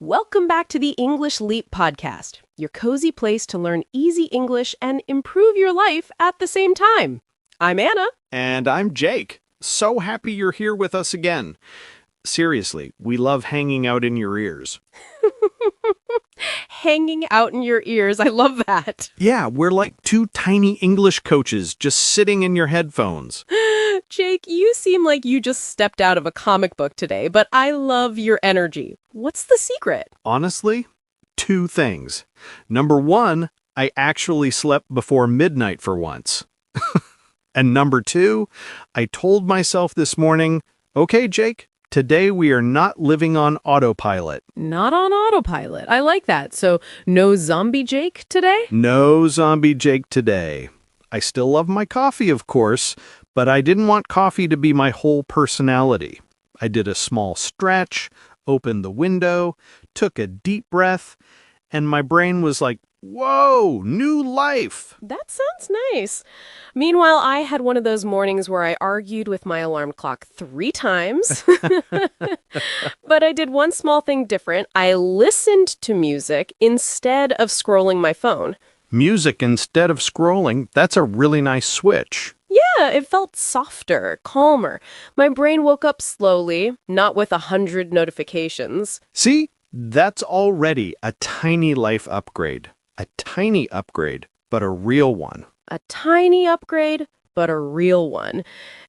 Welcome back to the English Leap podcast, your cozy place to learn easy English and improve your life at the same time. I'm Anna. And I'm Jake. So happy you're here with us again. Seriously, we love hanging out in your ears. Hanging out in your ears. I love that. Yeah, we're like two tiny English coaches just sitting in your headphones. Jake, you seem like you just stepped out of a comic book today, but I love your energy. What's the secret? Honestly, two things. Number one, I actually slept before midnight for once. And number two, I told myself this morning, okay, Jake, today we are not living on autopilot. Not on autopilot. I like that. So no zombie Jake today? No zombie Jake today. I still love my coffee, of course, but I didn't want coffee to be my whole personality. I did a small stretch, opened the window, took a deep breath, and my brain was like, whoa, new life. That sounds nice. Meanwhile, I had one of those mornings where I argued with my alarm clock 3 times. But I did one small thing different. I listened to music instead of scrolling my phone. Music instead of scrolling, that's a really nice switch. Yeah, it felt softer, calmer. My brain woke up slowly, not with 100 notifications. See, that's already a tiny life upgrade. A tiny upgrade, but a real one. A tiny upgrade, but a real one.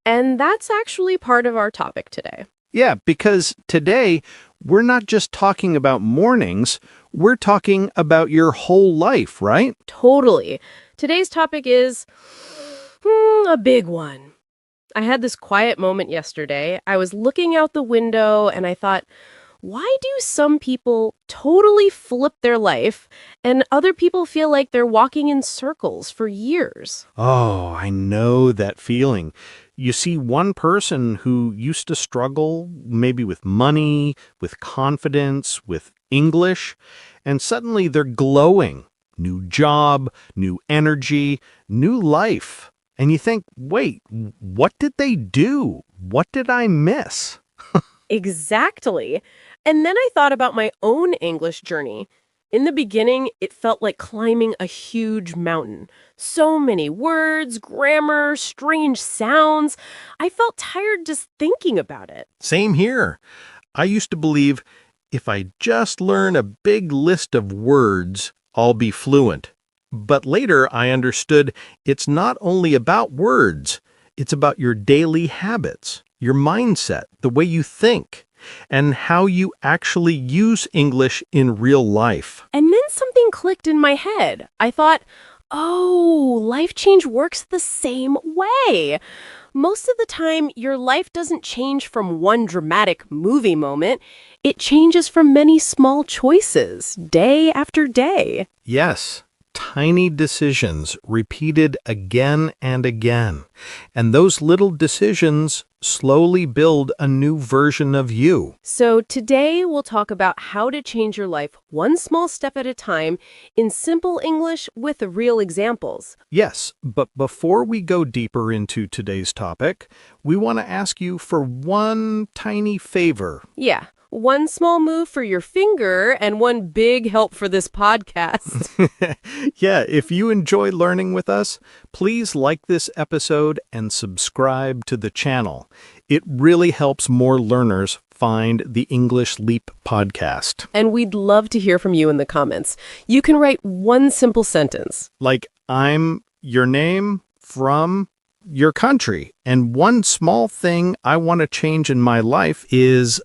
And that's actually part of our topic today. Yeah, because today, we're not just talking about mornings, we're talking about your whole life, right? Totally. Today's topic is a big one. I had this quiet moment yesterday. I was looking out the window and I thought, why do some people totally flip their life and other people feel like they're walking in circles for years? Oh, I know that feeling. You see one person who used to struggle maybe with money, with confidence, with English, and suddenly they're glowing. New job, new energy, new life. And you think, wait, what did they do? What did I miss? Exactly. And then I thought about my own English journey. In the beginning, it felt like climbing a huge mountain. So many words, grammar, strange sounds. I felt tired just thinking about it. Same here. I used to believe if I just learn a big list of words, I'll be fluent. But later I understood it's not only about words, it's about your daily habits, your mindset, the way you think, and how you actually use English in real life. And then something clicked in my head. I thought, oh, life change works the same way. Most of the time, your life doesn't change from one dramatic movie moment. It changes from many small choices, day after day. Yes. Tiny decisions repeated again and again. And those little decisions slowly build a new version of you. So today we'll talk about how to change your life one small step at a time in simple English with real examples. Yes, but before we go deeper into today's topic, we want to ask you for one tiny favor. Yeah. One small move for your finger and one big help for this podcast. Yeah, if you enjoy learning with us, please like this episode and subscribe to the channel. It really helps more learners find the English Leap podcast. And we'd love to hear from you in the comments. You can write one simple sentence. Like, I'm your name from your country. And one small thing I want to change in my life is...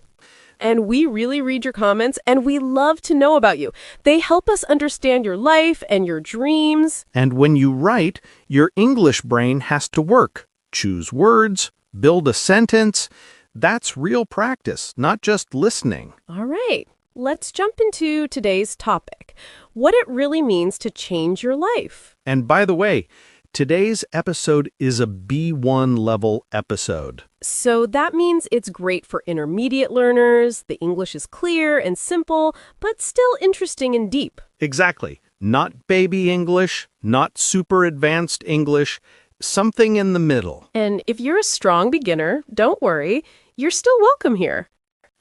And we really read your comments, and we love to know about you. They help us understand your life and your dreams. And when you write, your English brain has to work. Choose words, build a sentence. That's real practice, not just listening. All right, let's jump into today's topic. What it really means to change your life. And by the way, today's episode is a B1 level episode. So that means it's great for intermediate learners. The English is clear and simple, but still interesting and deep. Exactly. Not baby English, not super advanced English, something in the middle. And if you're a strong beginner, don't worry. You're still welcome here.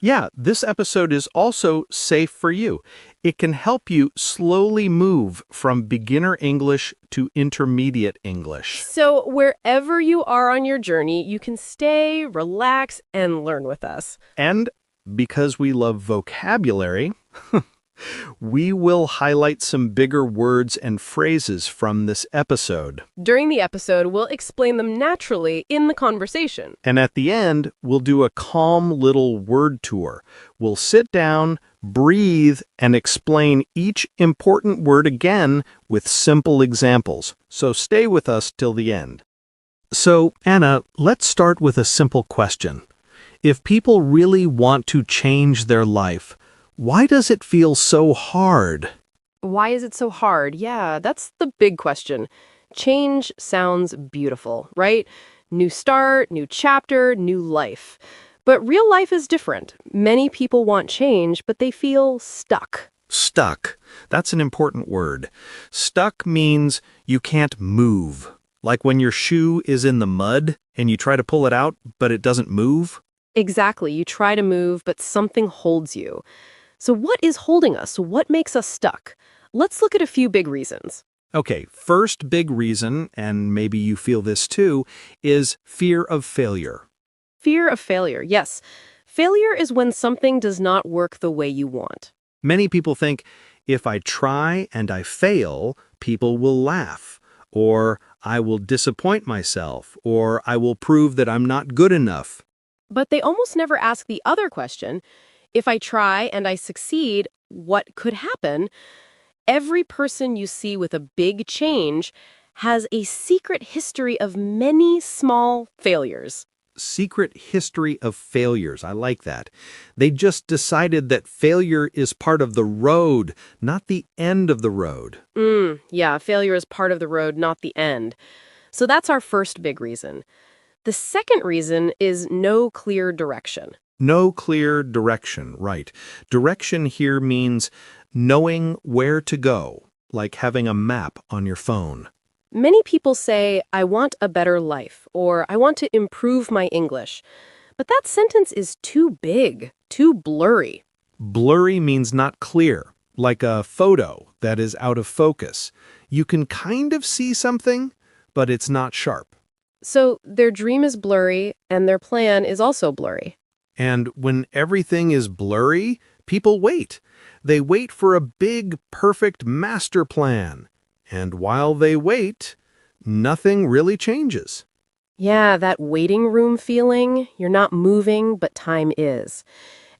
Yeah, this episode is also safe for you. It can help you slowly move from beginner English to intermediate English. So wherever you are on your journey, you can stay, relax, and learn with us. And because we love vocabulary, we will highlight some bigger words and phrases from this episode. During the episode, we'll explain them naturally in the conversation. And at the end, we'll do a calm little word tour. We'll sit down, breathe, and explain each important word again with simple examples. So stay with us till the end. So, Anna, let's start with a simple question. If people really want to change their life, why does it feel so hard? Why is it so hard? Yeah, that's the big question. Change sounds beautiful, right? New start, new chapter, new life. But real life is different. Many people want change, but they feel stuck. Stuck. That's an important word. Stuck means you can't move. Like when your shoe is in the mud and you try to pull it out, but it doesn't move. Exactly. You try to move, but something holds you. So what is holding us? What makes us stuck? Let's look at a few big reasons. Okay, first big reason, and maybe you feel this too, is fear of failure. Fear of failure. Yes. Failure is when something does not work the way you want. Many people think, if I try and I fail, people will laugh, or I will disappoint myself, or I will prove that I'm not good enough. But they almost never ask the other question. If I try and I succeed, what could happen? Every person you see with a big change has a secret history of many small failures. Secret history of failures. I like that. They just decided that failure is part of the road, not the end of the road. Yeah, failure is part of the road, not the end. So that's our first big reason. The second reason is no clear direction. No clear direction, right. Direction here means knowing where to go, like having a map on your phone. Many people say, I want a better life, or I want to improve my English. But that sentence is too big, too blurry. Blurry means not clear, like a photo that is out of focus. You can kind of see something, but it's not sharp. So their dream is blurry, and their plan is also blurry. And when everything is blurry, people wait. They wait for a big, perfect master plan. And while they wait, nothing really changes. Yeah, that waiting room feeling. You're not moving, but time is.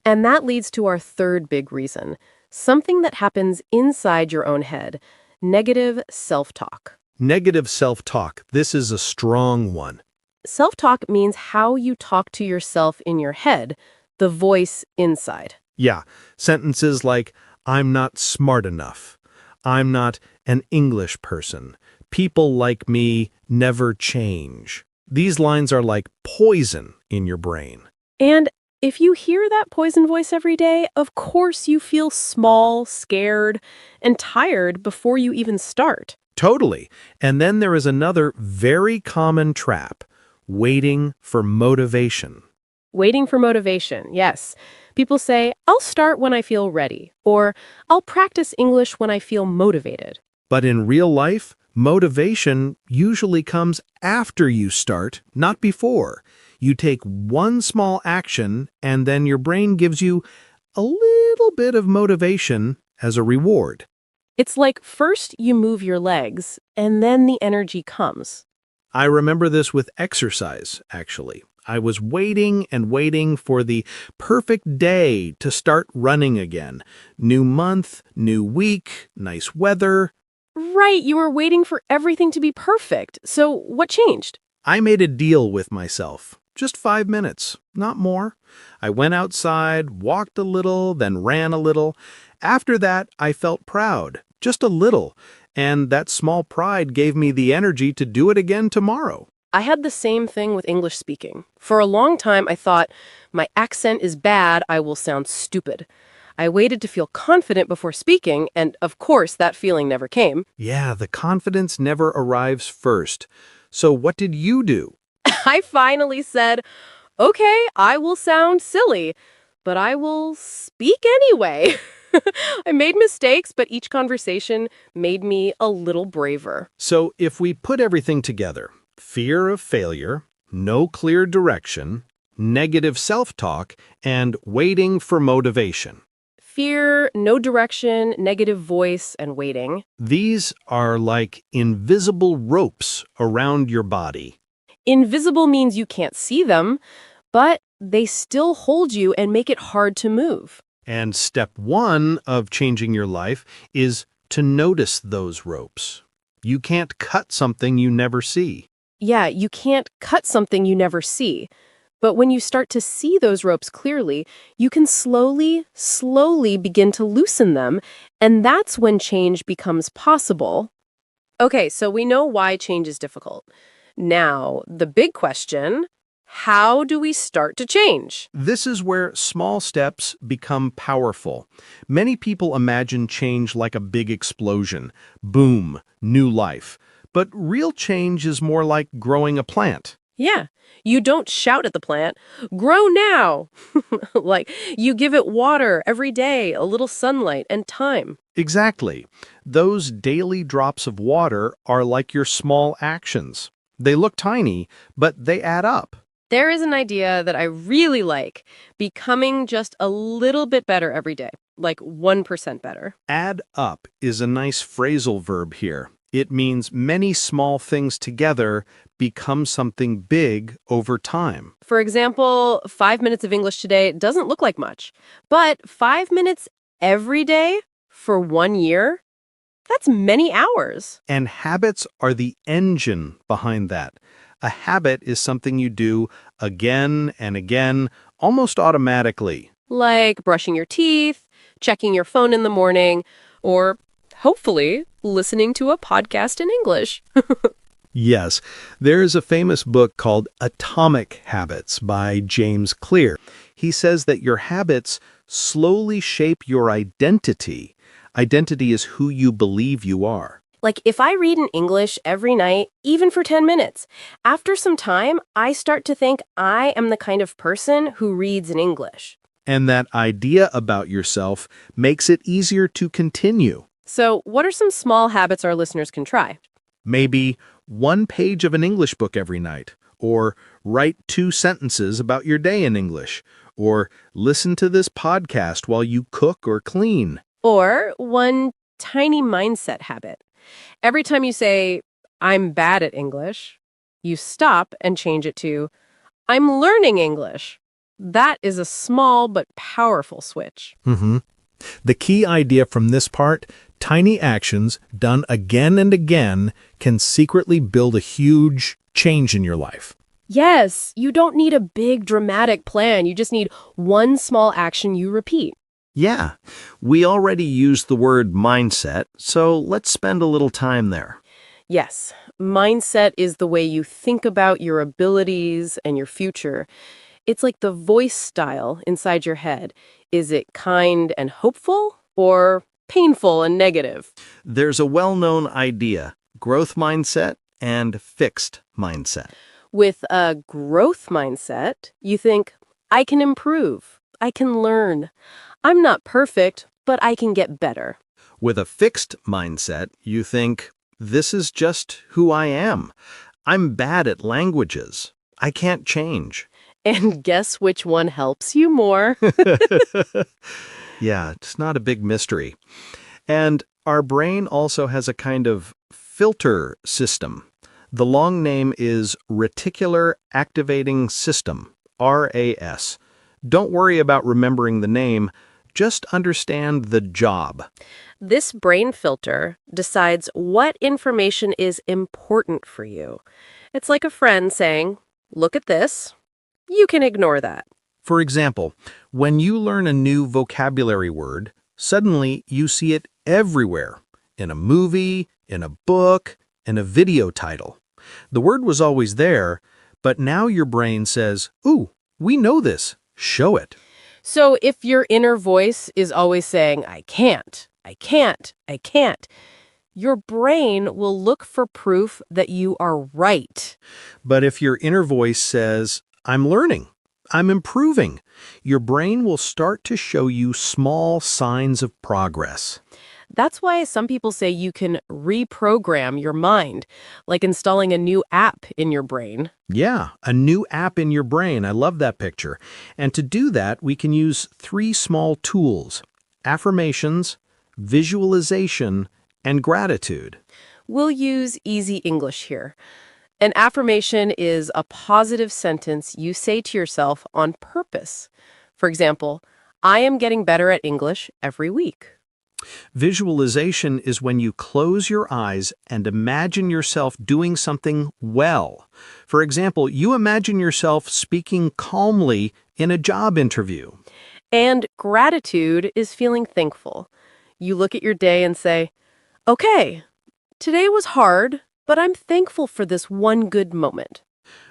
And that leads to our third big reason. Something that happens inside your own head. Negative self-talk. Negative self-talk. This is a strong one. Self-talk means how you talk to yourself in your head, the voice inside. Yeah, sentences like, I'm not smart enough. I'm not an English person. People like me never change. These lines are like poison in your brain. And if you hear that poison voice every day, of course you feel small, scared, and tired before you even start. Totally. And then there is another very common trap. Waiting for motivation. Waiting for motivation, yes. People say, I'll start when I feel ready, or I'll practice English when I feel motivated. But in real life, motivation usually comes after you start, not before. You take one small action, and then your brain gives you a little bit of motivation as a reward. It's like first you move your legs, and then the energy comes. I remember this with exercise, actually. I was waiting and waiting for the perfect day to start running again. New month, new week, nice weather. Right, you were waiting for everything to be perfect. So what changed? I made a deal with myself. Just 5 minutes, not more. I went outside, walked a little, then ran a little. After that, I felt proud, just a little. And that small pride gave me the energy to do it again tomorrow. I had the same thing with English speaking. For a long time, I thought, my accent is bad, I will sound stupid. I waited to feel confident before speaking, and of course, that feeling never came. Yeah, the confidence never arrives first. So what did you do? I finally said, okay, I will sound silly. but I will speak anyway. I made mistakes, but each conversation made me a little braver. So if we put everything together, fear of failure, no clear direction, negative self-talk, and waiting for motivation. Fear, no direction, negative voice, and waiting. These are like invisible ropes around your body. Invisible means you can't see them, but they still hold you and make it hard to move. And step one of changing your life is to notice those ropes. You can't cut something you never see. Yeah, you can't cut something you never see. But when you start to see those ropes clearly, you can slowly begin to loosen them, and that's when change becomes possible. Okay, so we know why change is difficult. Now, the big question, how do we start to change? This is where small steps become powerful. Many people imagine change like a big explosion. Boom, new life. But real change is more like growing a plant. Yeah, you don't shout at the plant, grow now. Like, you give it water every day, a little sunlight and time. Exactly. Those daily drops of water are like your small actions. They look tiny, but they add up. There is an idea that I really like, becoming just a little bit better every day, like 1% better. Add up is a nice phrasal verb here. It means many small things together become something big over time. For example, 5 minutes of English today doesn't look like much, but 5 minutes every day for 1 year, that's many hours. And habits are the engine behind that. A habit is something you do again and again, almost automatically. Like brushing your teeth, checking your phone in the morning, or hopefully listening to a podcast in English. Yes, there is a famous book called Atomic Habits by James Clear. He says that your habits slowly shape your identity. Identity is who you believe you are. Like if I read in English every night, even for 10 minutes, after some time, I start to think I am the kind of person who reads in English. And that idea about yourself makes it easier to continue. So what are some small habits our listeners can try? Maybe 1 page of an English book every night, or write 2 sentences about your day in English, or listen to this podcast while you cook or clean. Or one tiny mindset habit. Every time you say, I'm bad at English, you stop and change it to, I'm learning English. That is a small but powerful switch. The key idea from this part, tiny actions done again and again can secretly build a huge change in your life. Yes, you don't need a big dramatic plan. You just need one small action you repeat. Yeah, we already used the word mindset, so let's spend a little time there. Yes, mindset is the way you think about your abilities and your future. It's like the voice style inside your head. Is it kind and hopeful or painful and negative? There's a well-known idea, growth mindset and fixed mindset. With a growth mindset, you think, I can improve, I can learn. I'm not perfect, but I can get better. With a fixed mindset, you think, this is just who I am. I'm bad at languages. I can't change. And guess which one helps you more? Yeah, it's not a big mystery. And our brain also has a kind of filter system. The long name is Reticular Activating System, RAS. Don't worry about remembering the name, just understand the job. This brain filter decides what information is important for you. It's like a friend saying, look at this. You can ignore that. For example, when you learn a new vocabulary word, suddenly you see it everywhere, in a movie, in a book, in a video title. The word was always there, but now your brain says, ooh, we know this, show it. So if your inner voice is always saying, I can't, I can't, I can't, your brain will look for proof that you are right. But if your inner voice says, I'm learning, I'm improving. Your brain will start to show you small signs of progress. That's why some people say you can reprogram your mind, like installing a new app in your brain. Yeah, a new app in your brain. I love that picture. And to do that, we can use 3 small tools: affirmations, visualization, and gratitude. We'll use easy English here. An affirmation is a positive sentence you say to yourself on purpose. For example, I am getting better at English every week. Visualization is when you close your eyes and imagine yourself doing something well. For example, you imagine yourself speaking calmly in a job interview. And gratitude is feeling thankful. You look at your day and say, okay, today was hard, but I'm thankful for this one good moment.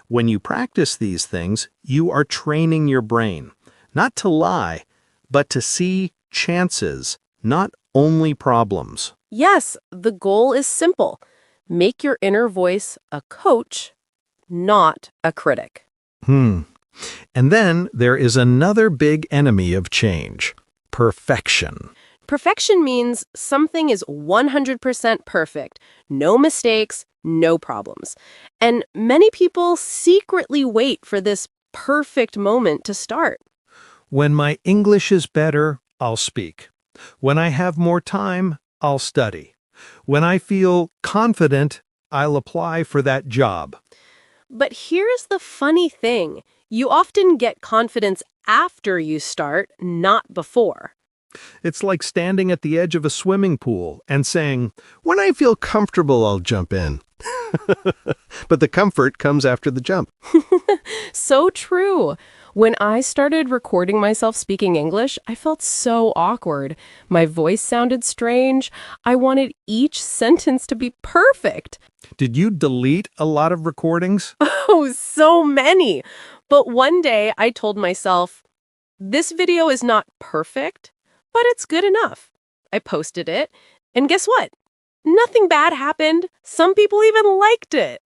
When you practice these things, you are training your brain, not to lie, but to see chances, not only problems. Yes, the goal is simple. Make your inner voice a coach, not a critic. And then there is another big enemy of change: perfection. Perfection means something is 100% perfect, no mistakes, no problems. And many people secretly wait for this perfect moment to start. When my English is better, I'll speak. When I have more time, I'll study. When I feel confident, I'll apply for that job. But here's the funny thing. You often get confidence after you start, not before. It's like standing at the edge of a swimming pool and saying, "When I feel comfortable, I'll jump in." But the comfort comes after the jump. So true. When I started recording myself speaking English, I felt so awkward. My voice sounded strange. I wanted each sentence to be perfect. Did you delete a lot of recordings? Oh, so many. But one day I told myself, this video is not perfect, but it's good enough. I posted it, and guess what? Nothing bad happened. Some people even liked it.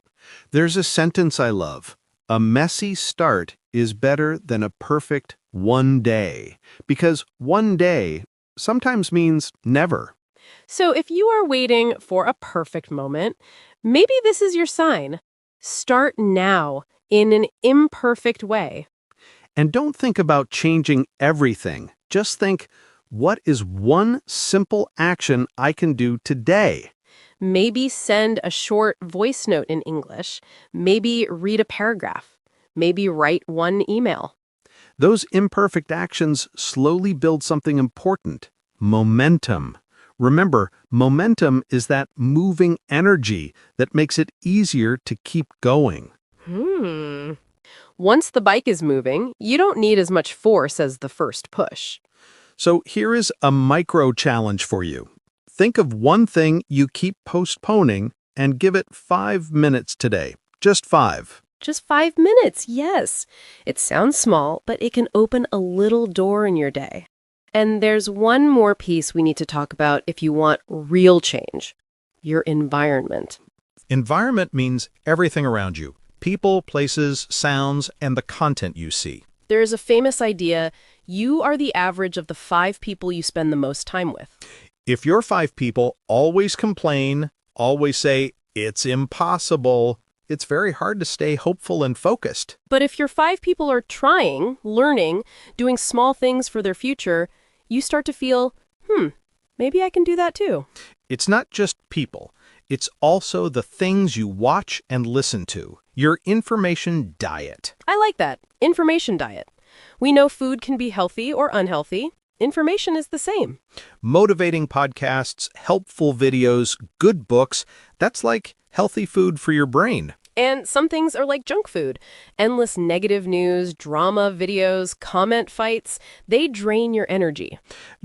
There's a sentence I love. A messy start is better than a perfect one day, because one day sometimes means never. So if you are waiting for a perfect moment, maybe this is your sign. Start now in an imperfect way. And don't think about changing everything. Just think, what is one simple action I can do today? Maybe send a short voice note in English. Maybe read a paragraph. Maybe write one email. Those imperfect actions slowly build something important: momentum. Remember, momentum is that moving energy that makes it easier to keep going. Once the bike is moving, you don't need as much force as the first push. So here is a micro challenge for you. Think of one thing you keep postponing and give it 5 minutes today. Just 5. Just 5 minutes, yes. It sounds small, but it can open a little door in your day. And there's one more piece we need to talk about if you want real change: your environment. Environment means everything around you: people, places, sounds, and the content you see. There is a famous idea: you are the average of the 5 people you spend the most time with. If your 5 people always complain, always say, "It's impossible," it's very hard to stay hopeful and focused. But if your 5 people are trying, learning, doing small things for their future, you start to feel, maybe I can do that too. It's not just people. It's also the things you watch and listen to. Your information diet. I like that. Information diet. We know food can be healthy or unhealthy. Information is the same. Motivating podcasts, helpful videos, good books, that's like healthy food for your brain. And some things are like junk food. Endless negative news, drama videos, comment fights, they drain your energy.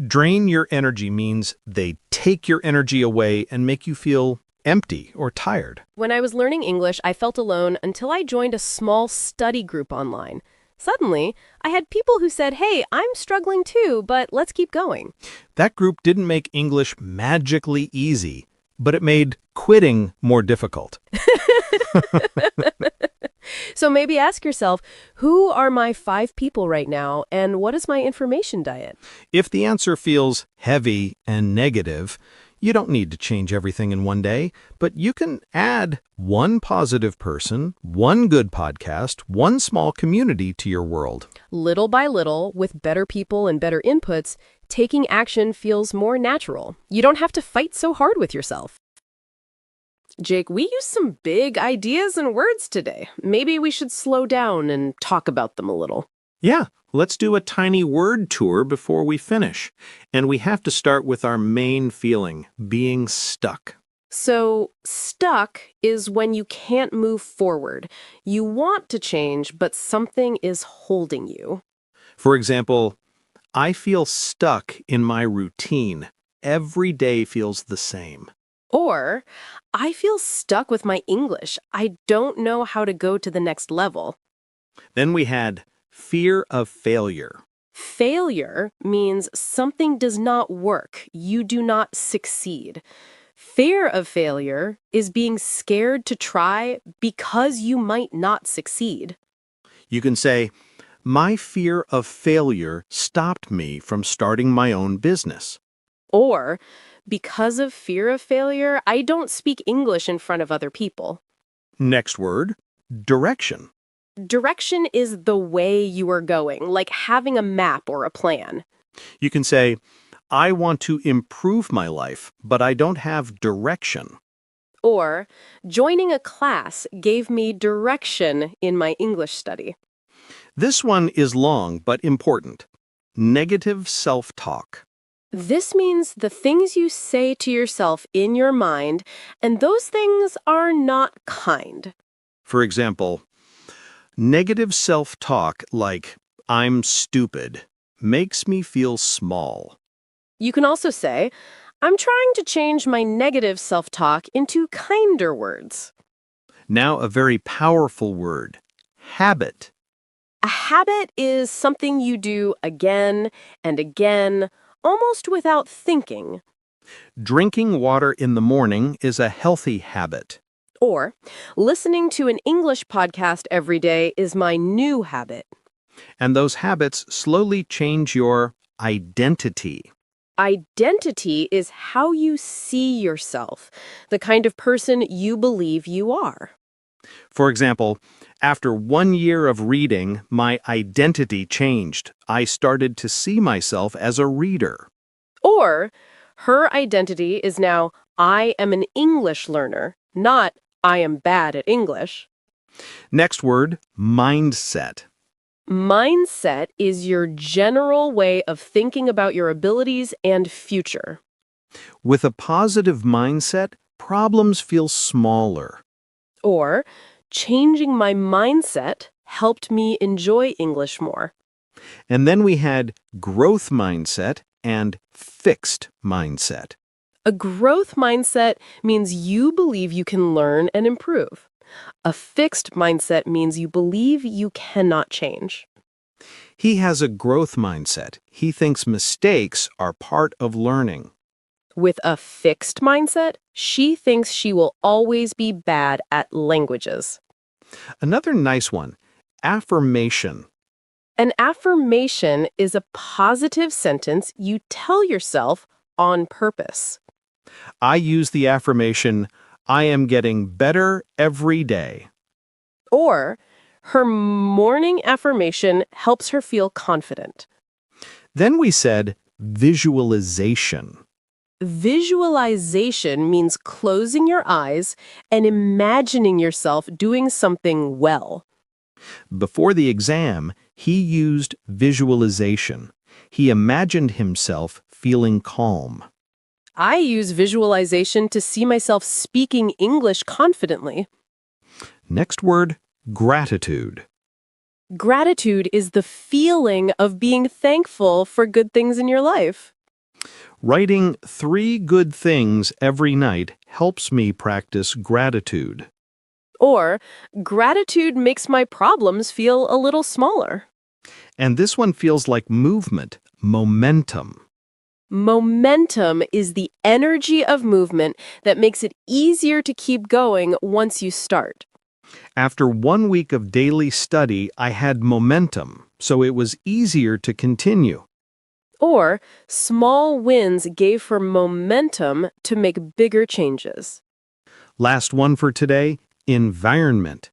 Drain your energy means they take your energy away and make you feel empty or tired. When I was learning English, I felt alone until I joined a small study group online. Suddenly, I had people who said, hey, I'm struggling too, but let's keep going. That group didn't make English magically easy, but it made quitting more difficult. So maybe ask yourself, who are my 5 people right now, and what is my information diet? If the answer feels heavy and negative, you don't need to change everything in one day, but you can add one positive person, one good podcast, one small community to your world. Little by little, with better people and better inputs, taking action feels more natural. You don't have to fight so hard with yourself. Jake, we used some big ideas and words today. Maybe we should slow down and talk about them a little. Yeah, let's do a tiny word tour before we finish. And we have to start with our main feeling, being stuck. So, stuck is when you can't move forward. You want to change, but something is holding you. For example, I feel stuck in my routine. Every day feels the same. Or, I feel stuck with my English. I don't know how to go to the next level. Then we had fear of failure. Failure means something does not work. You do not succeed. Fear of failure is being scared to try because you might not succeed. You can say, my fear of failure stopped me from starting my own business. Or, because of fear of failure, I don't speak English in front of other people. Next word, direction. Direction is the way you are going, like having a map or a plan. You can say, I want to improve my life, but I don't have direction. Or, joining a class gave me direction in my English study. This one is long but important. Negative self-talk. This means the things you say to yourself in your mind, and those things are not kind. For example, negative self-talk like, I'm stupid, makes me feel small. You can also say, I'm trying to change my negative self-talk into kinder words. Now a very powerful word, habit. A habit is something you do again and again, almost without thinking. Drinking water in the morning is a healthy habit. Or, listening to an English podcast every day is my new habit. And those habits slowly change your identity. Identity is how you see yourself, the kind of person you believe you are. For example, after 1 year of reading, my identity changed. I started to see myself as a reader. Or, her identity is now, I am an English learner, not I am bad at English. Next word, mindset. Mindset is your general way of thinking about your abilities and future. With a positive mindset, problems feel smaller. Or, changing my mindset helped me enjoy English more. And then we had growth mindset and fixed mindset. A growth mindset means you believe you can learn and improve. A fixed mindset means you believe you cannot change. He has a growth mindset. He thinks mistakes are part of learning. With a fixed mindset, she thinks she will always be bad at languages. Another nice one, affirmation. An affirmation is a positive sentence you tell yourself on purpose. I use the affirmation, I am getting better every day. Or, her morning affirmation helps her feel confident. Then we said visualization. Visualization means closing your eyes and imagining yourself doing something well. Before the exam, he used visualization. He imagined himself feeling calm. I use visualization to see myself speaking English confidently. Next word, gratitude. Gratitude is the feeling of being thankful for good things in your life. Writing 3 good things every night helps me practice gratitude. Or, gratitude makes my problems feel a little smaller. And this one feels like movement, momentum. Momentum is the energy of movement that makes it easier to keep going once you start. After 1 week of daily study, I had momentum, so it was easier to continue. Or, small wins gave her momentum to make bigger changes. Last one for today, environment.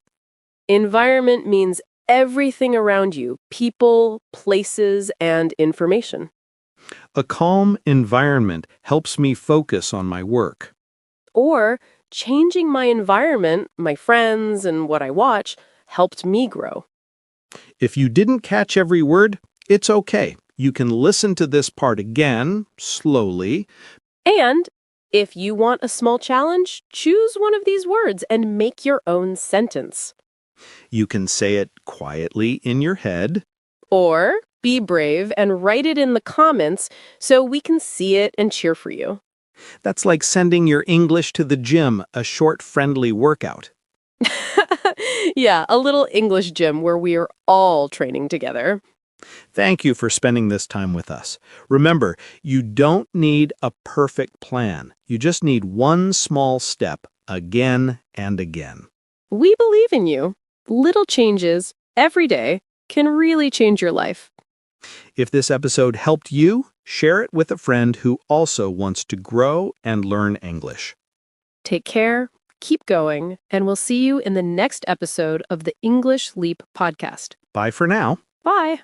Environment means everything around you, people, places, and information. A calm environment helps me focus on my work. Or, changing my environment, my friends, and what I watch, helped me grow. If you didn't catch every word, it's okay. You can listen to this part again, slowly. And if you want a small challenge, choose one of these words and make your own sentence. You can say it quietly in your head. Or be brave and write it in the comments so we can see it and cheer for you. That's like sending your English to the gym, a short, friendly workout. Yeah, a little English gym where we are all training together. Thank you for spending this time with us. Remember, you don't need a perfect plan. You just need one small step again and again. We believe in you. Little changes every day can really change your life. If this episode helped you, share it with a friend who also wants to grow and learn English. Take care, keep going, and we'll see you in the next episode of the English Leap podcast. Bye for now. Bye.